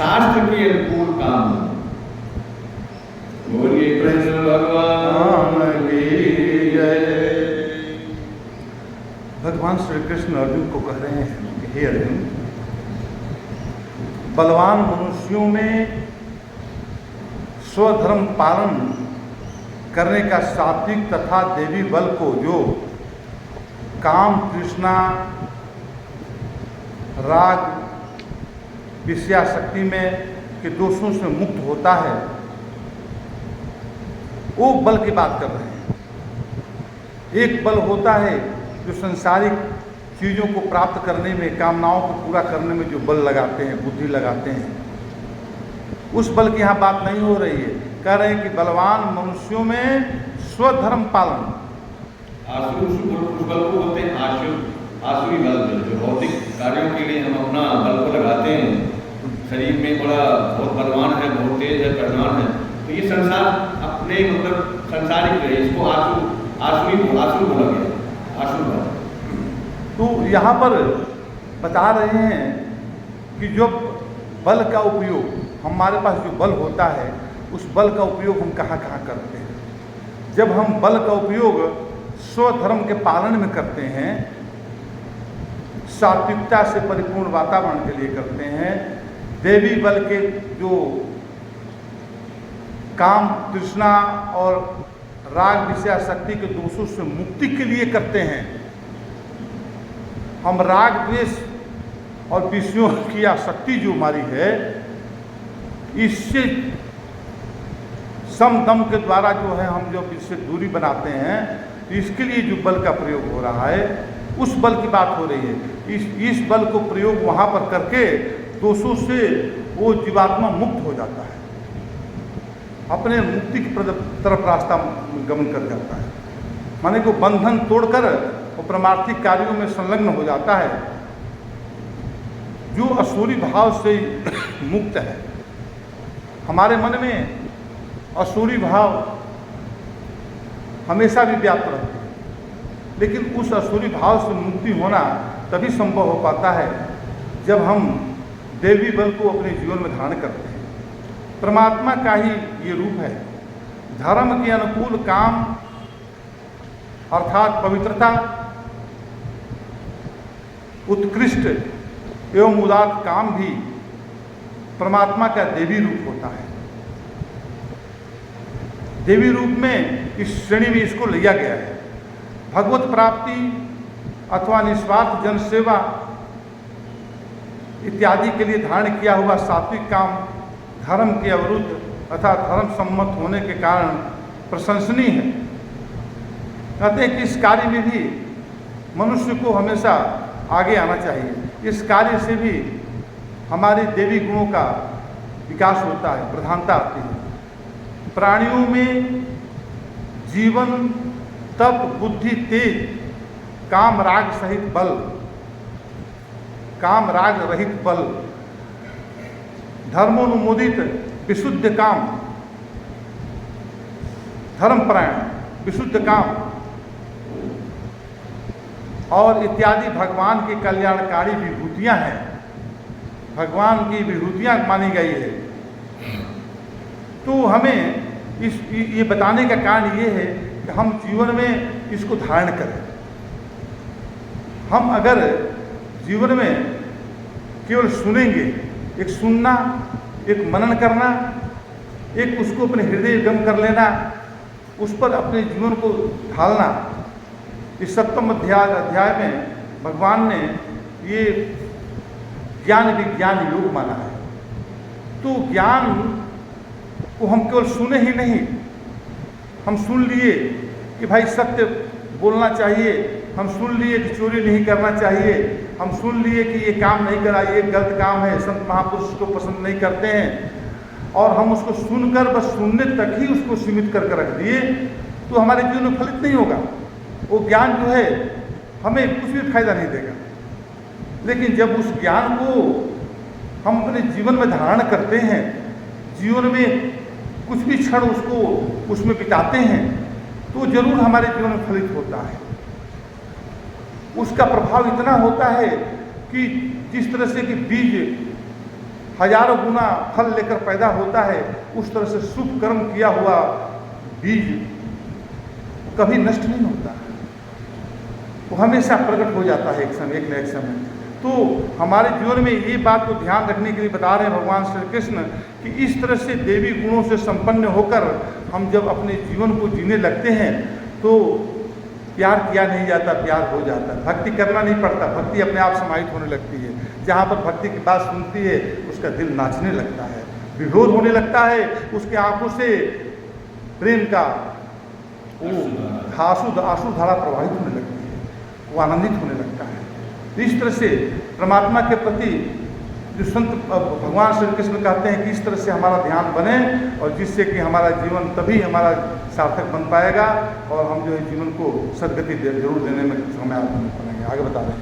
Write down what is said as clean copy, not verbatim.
शास्त्र के अनुकूल काम। बोलिए कृष्ण भगवान की जय। भगवान श्री कृष्ण अर्जुन को कह रहे हैं कि हे अर्जुन, बलवान मनुष्यों में स्वधर्म पालन करने का सात्विक तथा देवी बल को जो काम, तृष्णा, राग, विषयाशक्ति में के दोषों से मुक्त होता है, वो बल की बात कर रहे हैं। एक बल होता है जो संसारिक चीज़ों को प्राप्त करने में, कामनाओं को पूरा करने में जो बल लगाते हैं, बुद्धि लगाते हैं, उस बल की यहाँ बात नहीं हो रही है। कह रहे हैं कि बलवान मनुष्यों में स्वधर्म पालन। उस बल को बोलते हैं आसुरी बल, जो भौतिक कार्यों के लिए हम अपना बल को लगाते हैं। शरीर में बड़ा बहुत बलवान है, बहुत तेज है, प्रधान है, तो ये संसार अपने मतलब संसारिक है, इसको आसुरी बोला गया, आसुर बल। तो यहाँ पर बता रहे हैं कि जो बल का उपयोग, हमारे पास जो बल होता है, उस बल का उपयोग हम कहाँ कहाँ करते हैं। जब हम बल का उपयोग स्वधर्म के पालन में करते हैं, सात्विकता से परिपूर्ण वातावरण के लिए करते हैं, देवी बल के जो काम, तृष्णा और राग, विषयाशक्ति के दोषों से मुक्ति के लिए करते हैं, हम राग, द्वेष और विषयों की आसक्ति जो हमारी है, इससे सम दम के द्वारा जो है हम जब इससे दूरी बनाते हैं, तो इसके लिए जो बल का प्रयोग हो रहा है, उस बल की बात हो रही है। इस बल को प्रयोग वहाँ पर करके दोषों से वो जीवात्मा मुक्त हो जाता है, अपने मुक्ति की तरफ रास्ता गमन कर जाता है। माने को बंधन तोड़कर वो परमार्थिक कार्यों में संलग्न हो जाता है, जो असुरी भाव से मुक्त है। हमारे मन में असुरी भाव हमेशा भी व्याप्त रहते हैं, लेकिन उस असुरी भाव से मुक्ति होना तभी संभव हो पाता है जब हम देवी बल को अपने जीवन में धारण करते हैं। परमात्मा का ही ये रूप है। धर्म के अनुकूल काम अर्थात पवित्रता, उत्कृष्ट एवं उदात्त काम भी परमात्मा का देवी रूप होता है। देवी रूप में इस श्रेणी में इसको लिया गया है। भगवत प्राप्ति अथवा निस्वार्थ जन सेवा इत्यादि के लिए धारण किया हुआ सात्विक काम धर्म के अवरुद्ध अर्थात धर्म सम्मत होने के कारण प्रशंसनीय है। कहते हैं कि इस कार्य में भी मनुष्य को हमेशा आगे आना चाहिए। इस कार्य से भी हमारे देवी गुणों का विकास होता है, प्रधानता आती है। प्राणियों में जीवन, तप, बुद्धि, तेज, काम राग सहित बल, काम राग रहित बल, धर्मोनुमोदित विशुद्ध काम, धर्मपरायण विशुद्ध काम और इत्यादि भगवान की कल्याणकारी विभूतियां हैं। भगवान की विभूतियां मानी गई है। तो हमें ये बताने का कारण ये है कि हम जीवन में इसको धारण करें। हम अगर जीवन में केवल सुनेंगे, एक सुनना, एक मनन करना, एक उसको अपने हृदय गम कर लेना, उस पर अपने जीवन को ढालना, इस 7वें अध्याय में भगवान ने ये ज्ञान विज्ञान योग माना है। तो ज्ञान को हम केवल सुने ही नहीं, हम सुन लिए कि भाई सत्य बोलना चाहिए, हम सुन लिए कि चोरी नहीं करना चाहिए, हम सुन लिए कि ये काम नहीं करा, ये गलत काम है, संत महापुरुष को पसंद नहीं करते हैं, और हम उसको सुनकर बस सुनने तक ही उसको सीमित करके रख दिए, तो हमारे जीवन में फलित नहीं होगा। वो ज्ञान जो है हमें कुछ भी फायदा नहीं देगा। लेकिन जब उस ज्ञान को हम अपने जीवन में धारण करते हैं, जीवन में कुछ भी क्षण उसको उसमें बिताते हैं, तो जरूर हमारे जीवन में फलित होता है। उसका प्रभाव इतना होता है कि जिस तरह से कि बीज हजारों गुना फल लेकर पैदा होता है, उस तरह से शुभ कर्म किया हुआ बीज कभी नष्ट नहीं होता, वो हमेशा प्रकट हो जाता है एक न एक समय। तो हमारे जीवन में ये बात को ध्यान रखने के लिए बता रहे हैं भगवान श्री कृष्ण कि इस तरह से देवी गुणों से संपन्न होकर हम जब अपने जीवन को जीने लगते हैं तो प्यार किया नहीं जाता, प्यार हो जाता है। भक्ति करना नहीं पड़ता, भक्ति अपने आप समाहित होने लगती है। जहाँ पर भक्ति की बात सुनती है उसका दिल नाचने लगता है, विभोर होने लगता है, उसके आंखों से प्रेम का आंसू धारा प्रवाहित होने लगती है, वो आनंदित होने लगता है। इस तरह से परमात्मा के प्रति जो संत भगवान श्री कृष्ण कहते हैं कि इस तरह से हमारा ध्यान बने और जिससे कि हमारा जीवन तभी हमारा सार्थक बन पाएगा और हम जो है जीवन को सदगति जरूर देने में हमें आगे बता रहे हैं।